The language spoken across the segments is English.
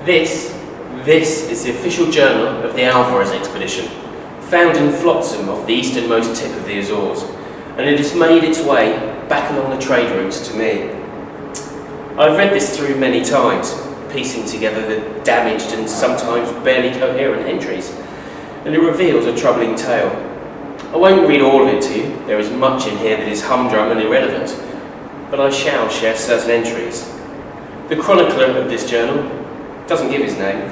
This is the official journal of the Alvarez expedition, found in Flotsam off the easternmost tip of the Azores, and it has made its way back along the trade routes to me. I've read this through many times, piecing together the damaged and sometimes barely coherent entries, and it reveals a troubling tale. I won't read all of it to you, there is much in here that is humdrum and irrelevant, but I shall share certain entries. The chronicler of this journal doesn't give his name,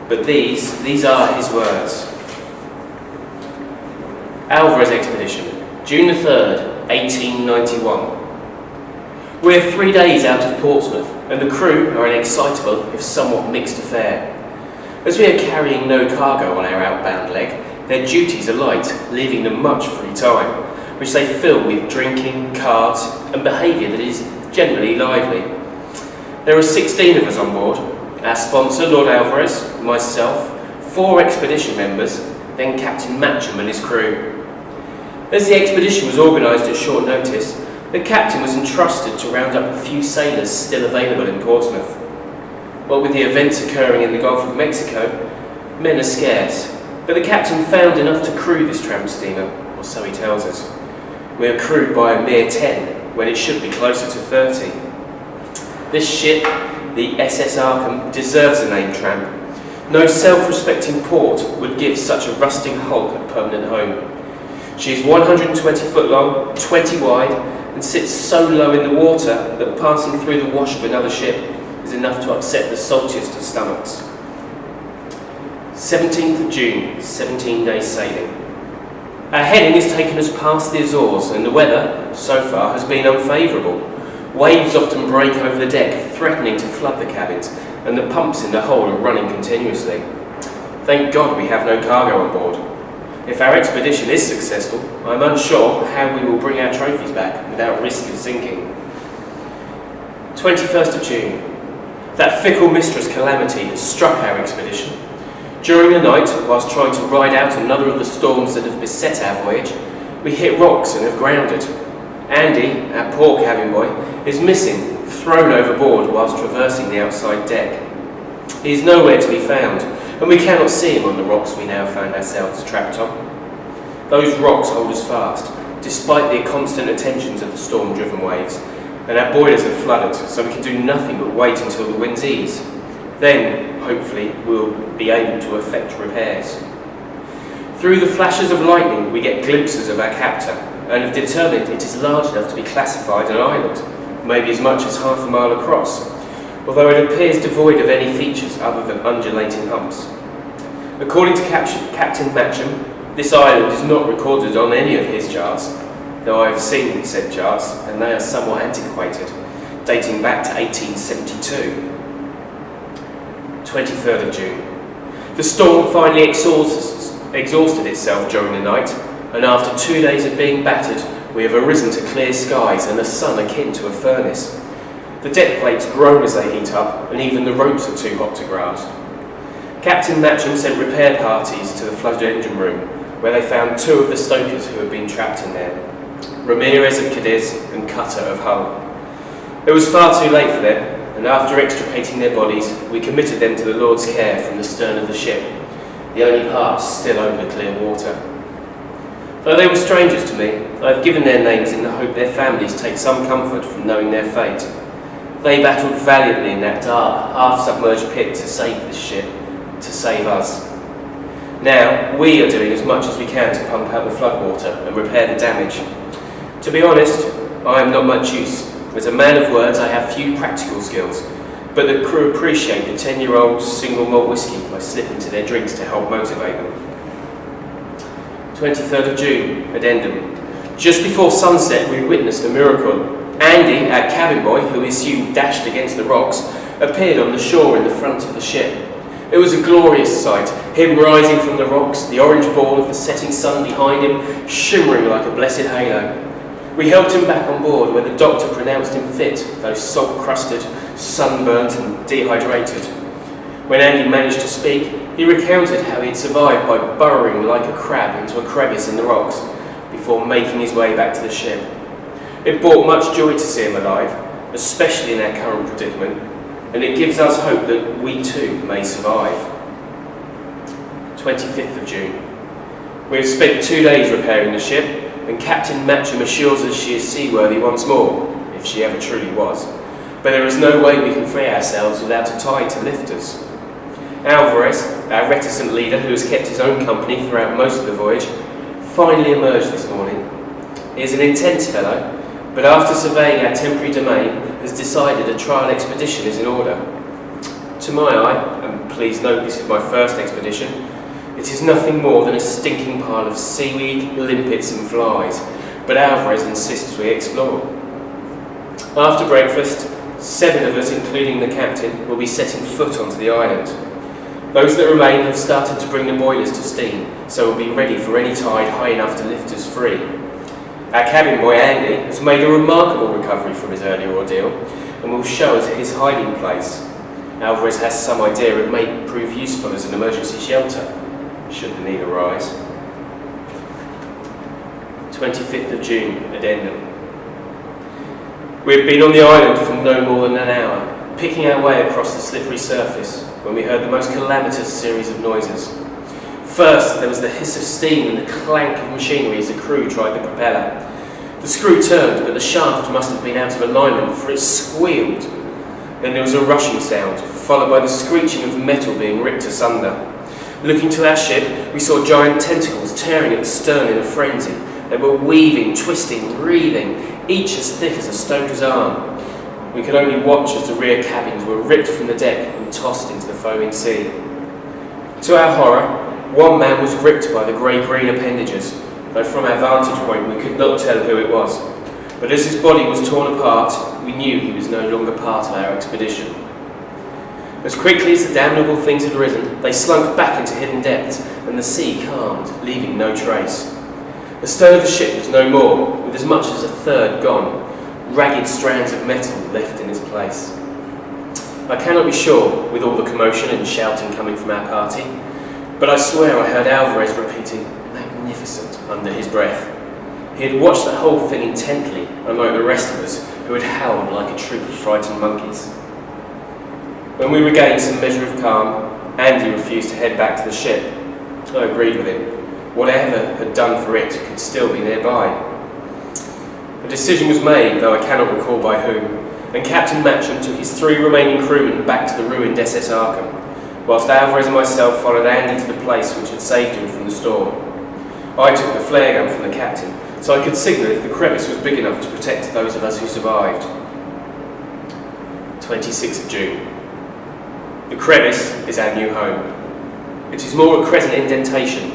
but these are his words. Alvarez Expedition, June the 3rd, 1891. We're 3 days out of Portsmouth, and the crew are an excitable, if somewhat mixed affair. As we are carrying no cargo on our outbound leg, their duties are light, leaving them much free time, which they fill with drinking, cards, and behaviour that is generally lively. There are 16 of us on board: our sponsor, Lord Alvarez, myself, 4 expedition members, then Captain Matcham and his crew. As the expedition was organised at short notice, the captain was entrusted to round up a few sailors still available in Portsmouth. What with the events occurring in the Gulf of Mexico, men are scarce, but the captain found enough to crew this tramp steamer, or so he tells us. We are crewed by a mere 10, when it should be closer to 30. This ship, the SS Arkham, deserves the name tramp. No self-respecting port would give such a rusting hulk a permanent home. She is 120 foot long, 20 wide, and sits so low in the water that passing through the wash of another ship is enough to upset the saltiest of stomachs. 17th of June, 17 days sailing. Our heading has taken us past the Azores, and the weather, so far, has been unfavourable. Waves often break over the deck, threatening to flood the cabins, and the pumps in the hold are running continuously. Thank God we have no cargo on board. If our expedition is successful, I'm unsure how we will bring our trophies back without risk of sinking. 21st of June. That fickle mistress Calamity has struck our expedition. During the night, whilst trying to ride out another of the storms that have beset our voyage, we hit rocks and have grounded. Andy, our poor cabin boy, is missing, thrown overboard whilst traversing the outside deck. He is nowhere to be found, and we cannot see him on the rocks we now find ourselves trapped on. Those rocks hold us fast, despite the constant attentions of the storm-driven waves, and our boilers are flooded, so we can do nothing but wait until the winds ease. Then, hopefully, we'll be able to effect repairs. Through the flashes of lightning, we get glimpses of our captor, and have determined it is large enough to be classified an island, maybe as much as half a mile across, although it appears devoid of any features other than undulating humps. According to Captain Matcham, this island is not recorded on any of his charts, though I have seen said charts, and they are somewhat antiquated, dating back to 1872. 23rd of June. The storm finally exhausted itself during the night, and after 2 days of being battered, we have arisen to clear skies and a sun akin to a furnace. The deck plates groan as they heat up, and even the ropes are too hot to grasp. Captain Matcham sent repair parties to the flooded engine room, where they found 2 of the stokers who had been trapped in there, Ramirez of Cadiz and Cutter of Hull. It was far too late for them, and after extricating their bodies, we committed them to the Lord's care from the stern of the ship, the only parts still over clear water. Though they were strangers to me, I have given their names in the hope their families take some comfort from knowing their fate. They battled valiantly in that dark, half-submerged pit to save this ship, to save us. Now, we are doing as much as we can to pump out the floodwater and repair the damage. To be honest, I am not much use. As a man of words, I have few practical skills, but the crew appreciate the 10-year-old single malt whiskey I slip into their drinks to help motivate them. 23rd of June, addendum. Just before sunset, we witnessed a miracle. Andy, our cabin boy, who we assumed dashed against the rocks, appeared on the shore in the front of the ship. It was a glorious sight, him rising from the rocks, the orange ball of the setting sun behind him, shimmering like a blessed halo. We helped him back on board, where the doctor pronounced him fit, though salt-crusted, sunburnt and dehydrated. When Andy managed to speak, he recounted how he had survived by burrowing like a crab into a crevice in the rocks, before making his way back to the ship. It brought much joy to see him alive, especially in our current predicament, and it gives us hope that we too may survive. 25th of June. We have spent 2 days repairing the ship, and Captain Matcham assures us she is seaworthy once more, if she ever truly was. But there is no way we can free ourselves without a tide to lift us. Alvarez, our reticent leader who has kept his own company throughout most of the voyage, finally emerged this morning. He is an intense fellow, but after surveying our temporary domain, has decided a trial expedition is in order. To my eye, and please note this is my first expedition, it is nothing more than a stinking pile of seaweed, limpets and flies, but Alvarez insists we explore. After breakfast, 7 of us, including the captain, will be setting foot onto the island. Those that remain have started to bring the boilers to steam, so we'll be ready for any tide high enough to lift us free. Our cabin boy Andy has made a remarkable recovery from his earlier ordeal and will show us his hiding place. Alvarez has some idea it may prove useful as an emergency shelter, should the need arise. 25th of June, Addendum. We had been on the island for no more than an hour, picking our way across the slippery surface, when we heard the most calamitous series of noises. First, there was the hiss of steam and the clank of machinery as the crew tried the propeller. The screw turned, but the shaft must have been out of alignment, for it squealed. Then there was a rushing sound, followed by the screeching of metal being ripped asunder. Looking to our ship, we saw giant tentacles tearing at the stern in a frenzy. They were weaving, twisting, wreathing, each as thick as a stoker's arm. We could only watch as the rear cabins were ripped from the deck and tossed into the foaming sea. To our horror, one man was ripped by the grey-green appendages, though from our vantage point we could not tell who it was. But as his body was torn apart, we knew he was no longer part of our expedition. As quickly as the damnable things had risen, they slunk back into hidden depths, and the sea calmed, leaving no trace. The stern of the ship was no more, with as much as a third gone, ragged strands of metal left in its place. I cannot be sure, with all the commotion and shouting coming from our party, but I swear I heard Alvarez repeating, "Magnificent," under his breath. He had watched the whole thing intently, unlike the rest of us, who had howled like a troop of frightened monkeys. When we regained some measure of calm, Andy refused to head back to the ship. I agreed with him. Whatever had done for it could still be nearby. A decision was made, though I cannot recall by whom, and Captain Matcham took his 3 remaining crewmen back to the ruined SS Arkham, whilst Alvarez and myself followed Andy to the place which had saved him from the storm. I took the flare gun from the captain, so I could signal if the crevice was big enough to protect those of us who survived. 26th of June. The crevice is our new home. It is more a crescent indentation,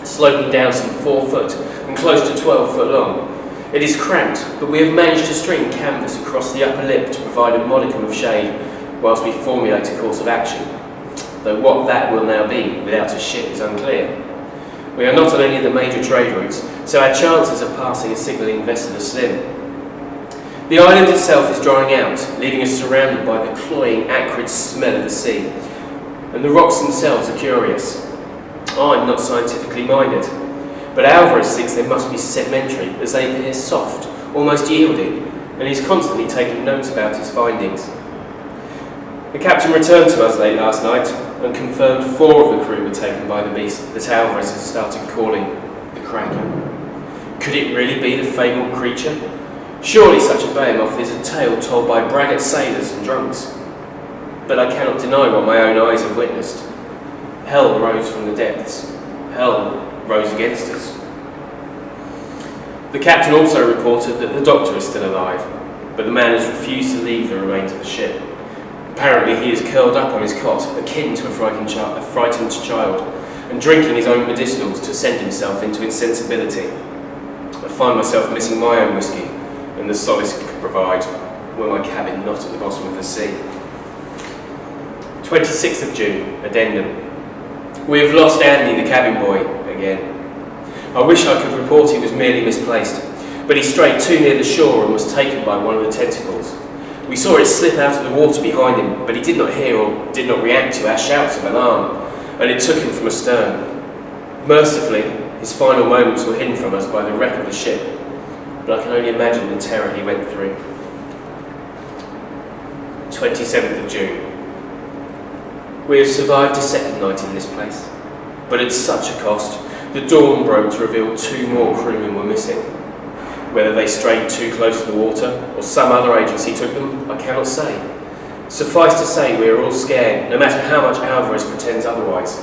sloping down some 4 foot and close to 12 foot long. It is cramped, but we have managed to string canvas across the upper lip to provide a modicum of shade whilst we formulate a course of action, though what that will now be without a ship is unclear. We are not on any of the major trade routes, so our chances of passing a signalling vessel are slim. The island itself is drying out, leaving us surrounded by the cloying, acrid smell of the sea, and the rocks themselves are curious. I'm not scientifically minded, but Alvarez thinks they must be sedimentary as they appear soft, almost yielding, and he's constantly taking notes about his findings. The captain returned to us late last night and confirmed 4 of the crew were taken by the beast that Alvarez had started calling the Kraken. Could it really be the fabled creature? Surely such a behemoth is a tale told by braggart sailors and drunks. But I cannot deny what my own eyes have witnessed. Hell rose from the depths. Hell rose against us. The captain also reported that the doctor is still alive, but the man has refused to leave the remains of the ship. Apparently he is curled up on his cot, akin to a frightened child, and drinking his own medicinals to send himself into insensibility. I find myself missing my own whiskey, and the solace it could provide, were my cabin not at the bottom of the sea. 26th of June, Addendum. We have lost Andy, the cabin boy, again. I wish I could report he was merely misplaced, but he strayed too near the shore and was taken by one of the tentacles. We saw it slip out of the water behind him, but he did not hear or did not react to our shouts of alarm, and it took him from astern. Mercifully, his final moments were hidden from us by the wreck of the ship, but I can only imagine the terror he went through. 27th of June. We have survived a second night in this place, but at such a cost. The dawn broke to reveal 2 more crewmen were missing. Whether they strayed too close to the water or some other agency took them, I cannot say. Suffice to say, we are all scared, no matter how much Alvarez pretends otherwise.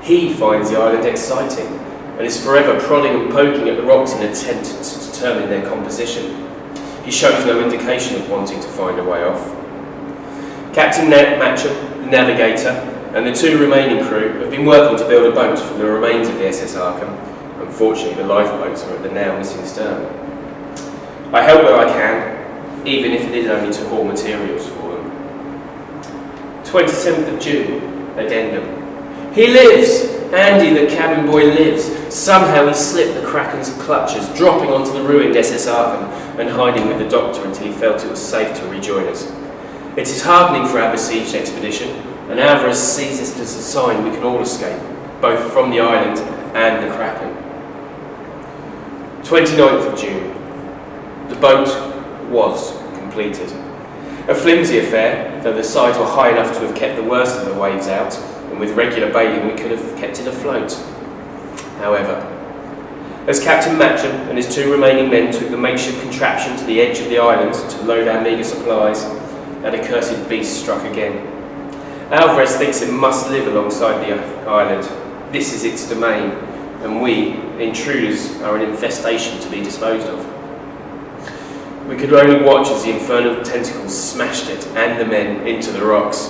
He finds the island exciting and is forever prodding and poking at the rocks in an attempt to determine their composition. He shows no indication of wanting to find a way off. Captain Matcham, the navigator, and the 2 remaining crew have been working to build a boat from the remains of the SS Arkham. Unfortunately, the lifeboats are at the now missing stern. I help where I can, even if it is only to haul materials for them. 27th of June, addendum. He lives! Andy, the cabin boy, lives. Somehow he slipped the Kraken's clutches, dropping onto the ruined SS Arkham and hiding with the doctor until he felt it was safe to rejoin us. It is heartening for our besieged expedition, and Alvarez sees this as a sign we can all escape, both from the island and the Kraken. 29th of June. The boat was completed. A flimsy affair, though the sides were high enough to have kept the worst of the waves out, and with regular bailing we could have kept it afloat. However, as Captain Matcham and his 2 remaining men took the makeshift contraption to the edge of the island to load our meagre supplies, that accursed beast struck again. Alvarez thinks it must live alongside the island. This is its domain, and we, intruders, are an infestation to be disposed of. We could only watch as the infernal tentacles smashed it and the men into the rocks.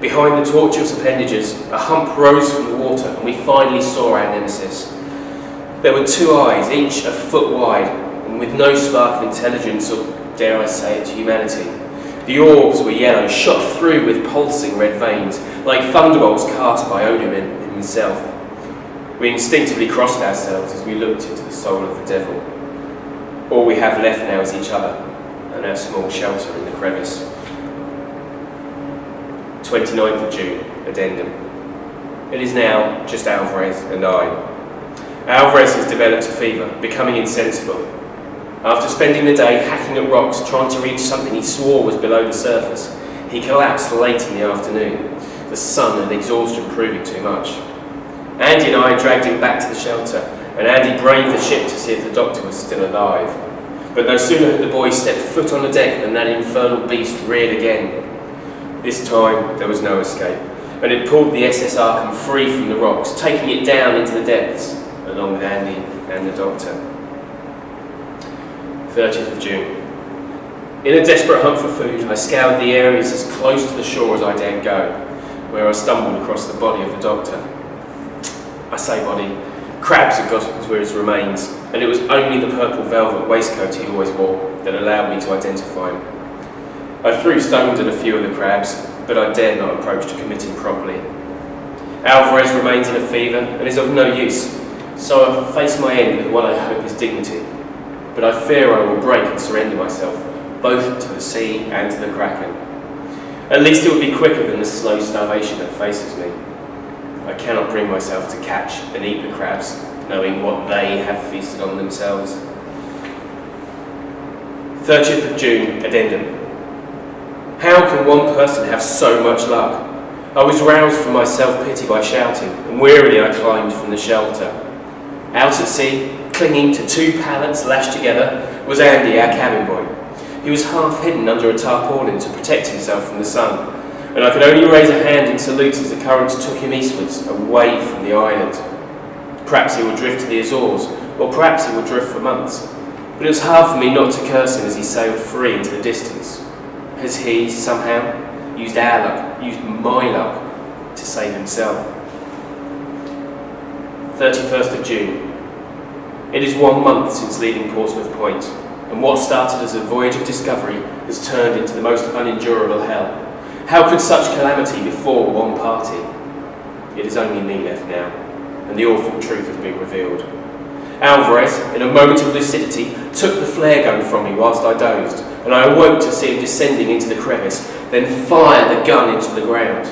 Behind the tortuous appendages, a hump rose from the water, and we finally saw our nemesis. There were 2 eyes, each a foot wide, and with no spark of intelligence or, dare I say it, humanity. The orbs were yellow, shot through with pulsing red veins, like thunderbolts cast by Odin himself. We instinctively crossed ourselves as we looked into the soul of the devil. All we have left now is each other, and our small shelter in the crevice. 29th of June, addendum. It is now just Alvarez and I. Alvarez has developed a fever, becoming insensible. After spending the day hacking at rocks, trying to reach something he swore was below the surface, he collapsed late in the afternoon, the sun and exhaustion proving too much. Andy and I dragged him back to the shelter, and Andy braved the ship to see if the doctor was still alive. But no sooner had the boy stepped foot on the deck than that infernal beast reared again. This time there was no escape, and it pulled the SS Arkham free from the rocks, taking it down into the depths, along with Andy and the doctor. 30th of June. In a desperate hunt for food, I scoured the areas as close to the shore as I dared go, where I stumbled across the body of the doctor. I say body, crabs had got to his remains, and it was only the purple velvet waistcoat he always wore that allowed me to identify him. I threw stones at a few of the crabs, but I dared not approach to commit him properly. Alvarez remains in a fever and is of no use, so I face my end with what I hope is dignity. But I fear I will break and surrender myself, both to the sea and to the Kraken. At least it will be quicker than the slow starvation that faces me. I cannot bring myself to catch and eat the crabs, knowing what they have feasted on themselves. 30th of June, addendum. How can one person have so much luck? I was roused from my self-pity by shouting, and wearily I climbed from the shelter. Out at sea, clinging to 2 pallets lashed together, was Andy, our cabin boy. He was half hidden under a tarpaulin to protect himself from the sun, and I could only raise a hand in salute as the currents took him eastwards, away from the island. Perhaps he would drift to the Azores, or perhaps he would drift for months, but it was hard for me not to curse him as he sailed free into the distance. Has he, somehow, used our luck, used my luck, to save himself? 31st of June. It is 1 month since leaving Portsmouth Point, and what started as a voyage of discovery has turned into the most unendurable hell. How could such calamity befall one party? It is only me left now, and the awful truth has been revealed. Alvarez, in a moment of lucidity, took the flare gun from me whilst I dozed, and I awoke to see him descending into the crevice, then fire the gun into the ground.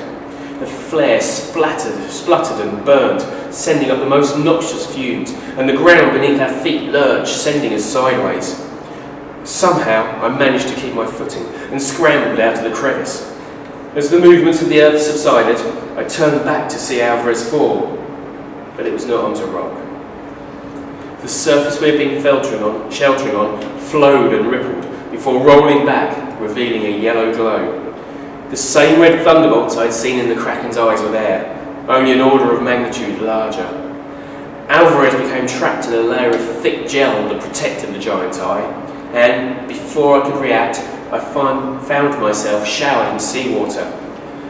The flare spluttered and burned, sending up the most noxious fumes, and the ground beneath our feet lurched, sending us sideways. Somehow I managed to keep my footing and scrambled out of the crevice. As the movement of the earth subsided, I turned back to see Alvarez fall, but it was not onto rock. The surface we had been sheltering on flowed and rippled before rolling back, revealing a yellow glow. The same red thunderbolts I had seen in the Kraken's eyes were there, only an order of magnitude larger. Alvarez became trapped in a layer of thick gel that protected the giant's eye, and before I could react, I found myself showered in seawater.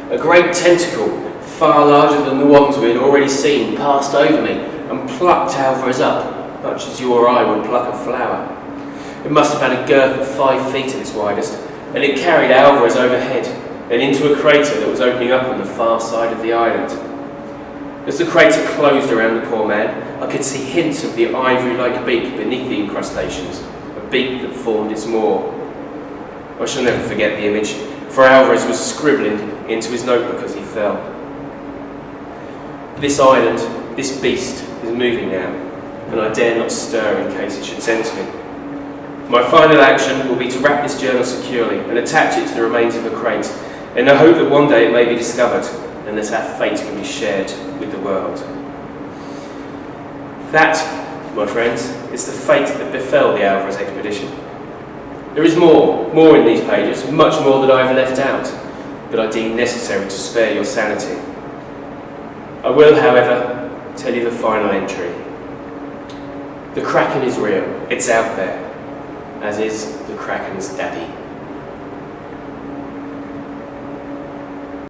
A great tentacle, far larger than the ones we had already seen, passed over me and plucked Alvarez up, much as you or I would pluck a flower. It must have had a girth of 5 feet at its widest, and it carried Alvarez overhead and into a crater that was opening up on the far side of the island. As the crater closed around the poor man, I could see hints of the ivory-like beak beneath the incrustations, a beak that formed its maw. I shall never forget the image, for Alvarez was scribbling into his notebook as he fell. This island, this beast, is moving now, and I dare not stir in case it should sense me. My final action will be to wrap this journal securely and attach it to the remains of a crate, in the hope that one day it may be discovered, and that our fate can be shared with the world. That, my friends, is the fate that befell the Alvarez expedition. There is more in these pages, much more that I have left out, that I deem necessary to spare your sanity. I will, however, tell you the final entry. The Kraken is real, it's out there, as is the Kraken's daddy.